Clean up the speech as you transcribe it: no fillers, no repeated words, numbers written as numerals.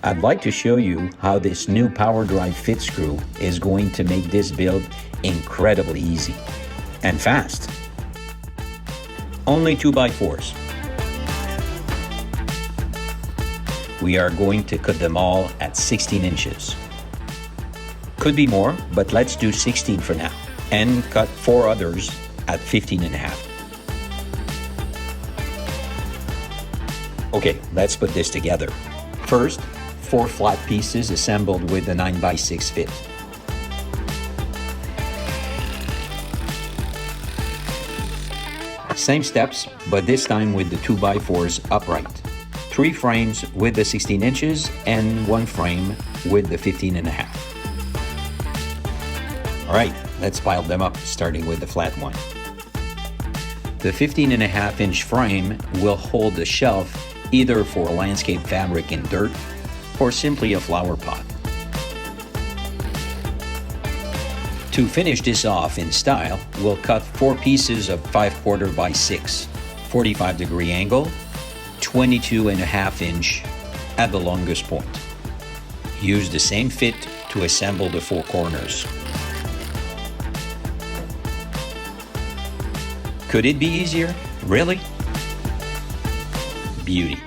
I'd like to show you how this new PWR DRIVE fit screw is going to make this build incredibly easy and fast. Only 2x4s. We are going to cut them all at 16 inches. Could be more, but let's do 16 for now, and cut 4 others at 15.5. Okay, let's put this together. First, 4 flat pieces assembled with the 9x6 fit. Same steps, but this time with the 2x4s upright. 3 frames with the 16 inches and 1 frame with the 15.5. All right, let's pile them up, starting with the flat one. The 15.5-inch frame will hold the shelf either for landscape fabric in dirt or simply a flower pot. To finish this off in style, we'll cut 4 pieces of 5/4 by 6, 45-degree angle, 22.5-inch at the longest point. Use the same fit to assemble the 4 corners. Could it be easier? Really? Beauty.